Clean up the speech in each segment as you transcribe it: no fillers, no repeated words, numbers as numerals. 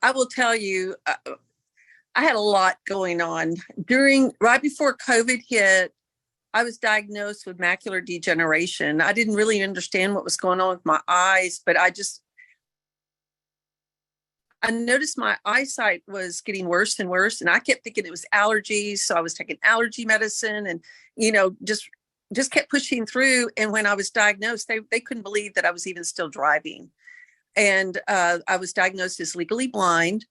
I will tell you, I had a lot going on right before COVID hit. I was diagnosed with macular degeneration. I didn't really understand what was going on with my eyes, but I noticed my eyesight was getting worse and worse, and I kept thinking it was allergies. So I was taking allergy medicine, and just kept pushing through. And when I was diagnosed, they couldn't believe that I was even still driving. And I was diagnosed as legally blind.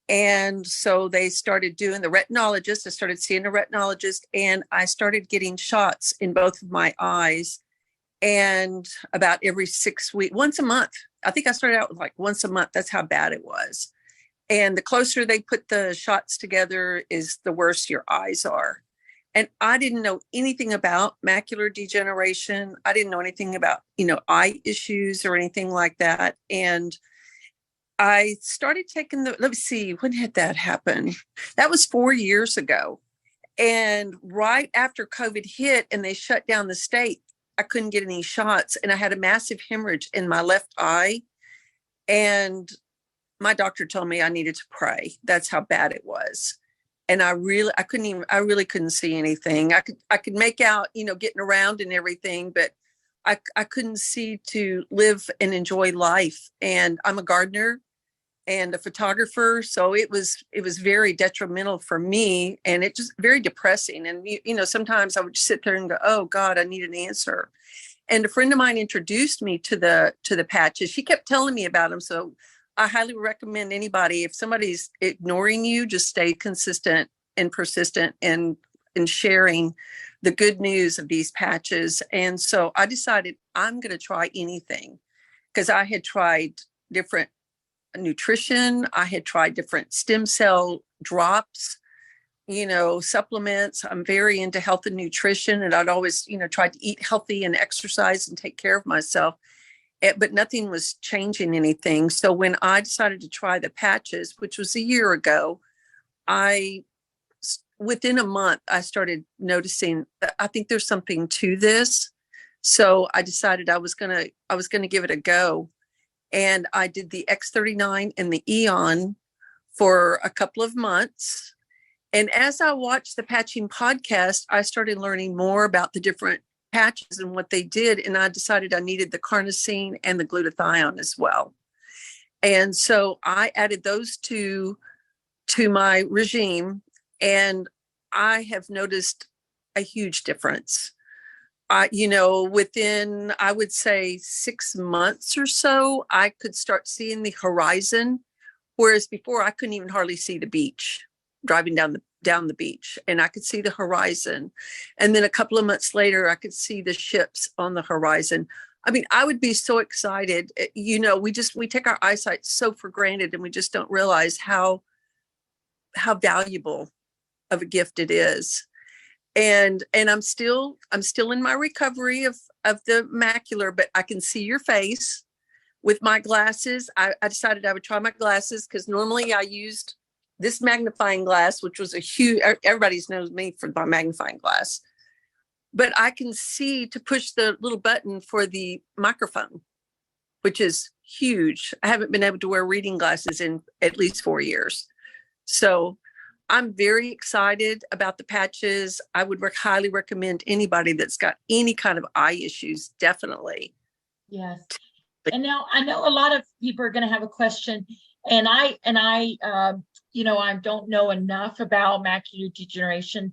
And so they started doing the retinologist. I started seeing a retinologist, and I started getting shots in both of my eyes. And about every 6 weeks, once a month. I think I started out with like once a month. That's how bad it was. And the closer they put the shots together is the worse your eyes are. And I didn't know anything about macular degeneration. I didn't know anything about, eye issues or anything like that. And I started taking let me see, when had that happen? That was 4 years ago. And right after COVID hit and they shut down the state, I couldn't get any shots, and I had a massive hemorrhage in my left eye. And my doctor told me I needed to pray. That's how bad it was. And I really couldn't see anything. I could make out, getting around and everything, but I couldn't see to live and enjoy life. And I'm a gardener and a photographer. So it was very detrimental for me, and it just very depressing. And, sometimes I would just sit there and go, oh God, I need an answer. And a friend of mine introduced me to the patches. She kept telling me about them. So I highly recommend anybody, if somebody's ignoring you, just stay consistent and persistent in sharing the good news of these patches. And so I decided I'm going to try anything, because I had tried different nutrition. I had tried different stem cell drops, supplements. I'm very into health and nutrition, and I'd always, tried to eat healthy and exercise and take care of myself. But nothing was changing anything. So when I decided to try the patches, which was a year ago, within a month, I started noticing that I think there's something to this. So I decided I was gonna give it a go. And I did the X39 and the Eon for a couple of months. And as I watched the patching podcast, I started learning more about the different patches and what they did. And I decided I needed the carnosine and the glutathione as well. And so I added those two to my regime, and I have noticed a huge difference. Within, I would say 6 months or so, I could start seeing the horizon, whereas before I couldn't even hardly see the beach, driving down the beach, and I could see the horizon. And then a couple of months later, I could see the ships on the horizon. I mean, I would be so excited. We take our eyesight so for granted, and we just don't realize how valuable of a gift it is. And I'm still in my recovery of the macular, but I can see your face with my glasses. I decided I would try my glasses, because normally I used this magnifying glass, which was everybody knows me for my magnifying glass, but I can see to push the little button for the microphone, which is huge. I haven't been able to wear reading glasses in at least 4 years. So I'm very excited about the patches. I would highly recommend anybody that's got any kind of eye issues, definitely. Yes. And now I know a lot of people are going to have a question, and I don't know enough about macular degeneration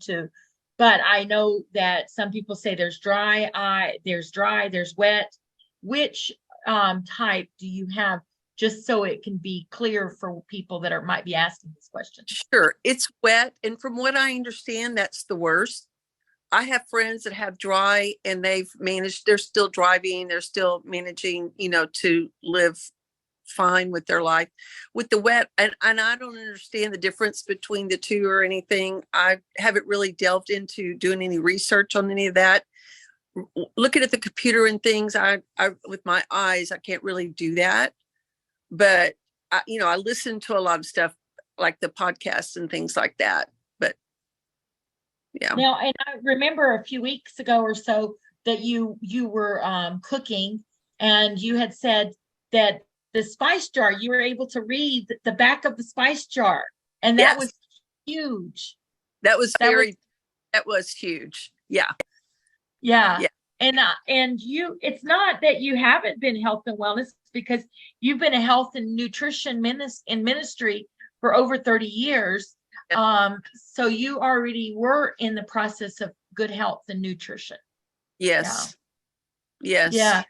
but I know that some people say there's dry eye, there's wet. Which type do you have? Just so it can be clear for people that might be asking this question. Sure. It's wet. And from what I understand, that's the worst. I have friends that have dry, and they're still driving. They're still managing, to live fine with their life. With the wet, and I don't understand the difference between the two or anything. I haven't really delved into doing any research on any of that. Looking at the computer and things, I with my eyes, I can't really do that. But I listen to a lot of stuff like the podcasts and things like that. But yeah. Now, and I remember a few weeks ago or so that you were cooking, and you had said that the spice jar. You were able to read the back of the spice jar, and that Yes. was huge. That was That was, very, that was huge. Yeah. yeah. Yeah. And you, it's not that you haven't been health and wellness, because you've been a health and nutrition ministry for over 30 years. Yeah. So you already were in the process of good health and nutrition. Yeah. Yes. Yes. Yeah.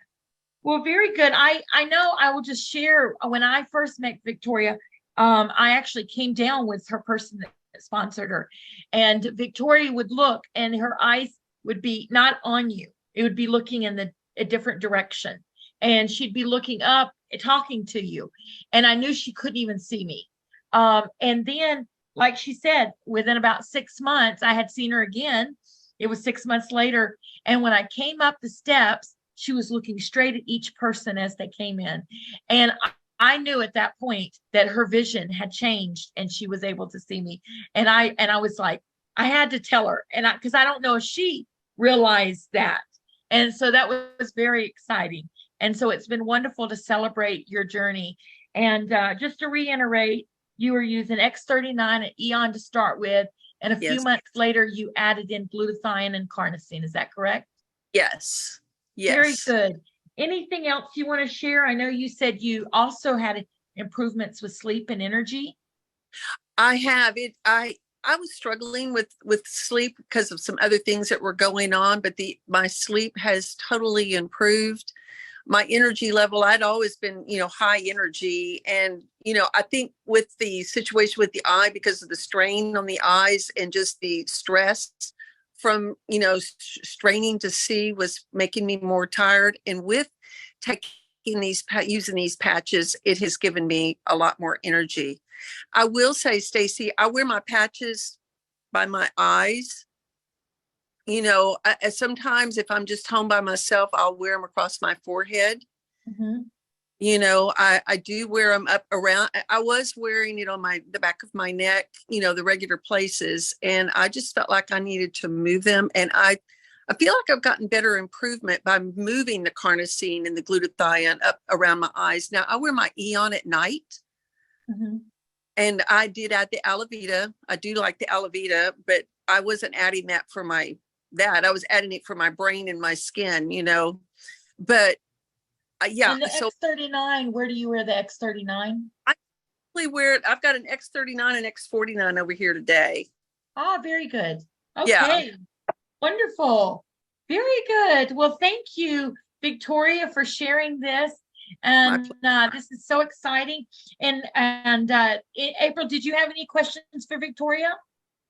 Well, very good. I know, I will just share, when I first met Victoria, I actually came down with her person that sponsored her, and Victoria would look and her eyes would be not on you. It would be looking in a different direction, and she'd be looking up, talking to you. And I knew she couldn't even see me. And then, like she said, within about 6 months, I had seen her again. It was 6 months later. And when I came up the steps, she was looking straight at each person as they came in. And I knew at that point that her vision had changed and she was able to see me. And I was like, I had to tell her, and because I don't know if she realized that. And so that was very exciting. And so it's been wonderful to celebrate your journey. And just to reiterate, you were using X39 at Eon to start with, and a few Yes. months later, you added in glutathione and carnosine. Is that correct? Yes. Very Yes. good. Anything else you want to share? I know you said you also had improvements with sleep and energy. I have it. I was struggling with sleep because of some other things that were going on, but my sleep has totally improved. My energy level, I'd always been, high energy. And, I think with the situation with the eye, because of the strain on the eyes and just the stress from, straining to see, was making me more tired. And with taking using these patches, it has given me a lot more energy. I will say, Stacy, I wear my patches by my eyes. Sometimes if I'm just home by myself, I'll wear them across my forehead. Mhm. I do wear them up around. I was wearing it on the back of my neck, the regular places, and I just felt like I needed to move them. And I feel like I've gotten better improvement by moving the carnosine and the glutathione up around my eyes. Now I wear my Eon at night. Mhm. And I did add the aloe vera. I do like the aloe vera, but I wasn't adding that for that. I was adding it for my brain and my skin, But yeah, And the so X39, where do you wear the X39? I really wear it. I've got an X39 and X49 over here today. Ah, very good. Yeah. Okay, wonderful. Very good. Well, thank you, Victoria, for sharing this. My And this is so exciting. And April, did you have any questions for Victoria?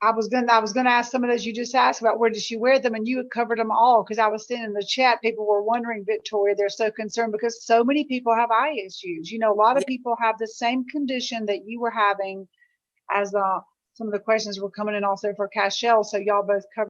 I was gonna ask some of those you just asked about, where did she wear them, and you had covered them all, because I was seeing in the chat people were wondering, Victoria, they're so concerned because so many people have eye issues. A lot of Yeah. people have the same condition that you were having, as some of the questions were coming in also for Cashel. So y'all both covered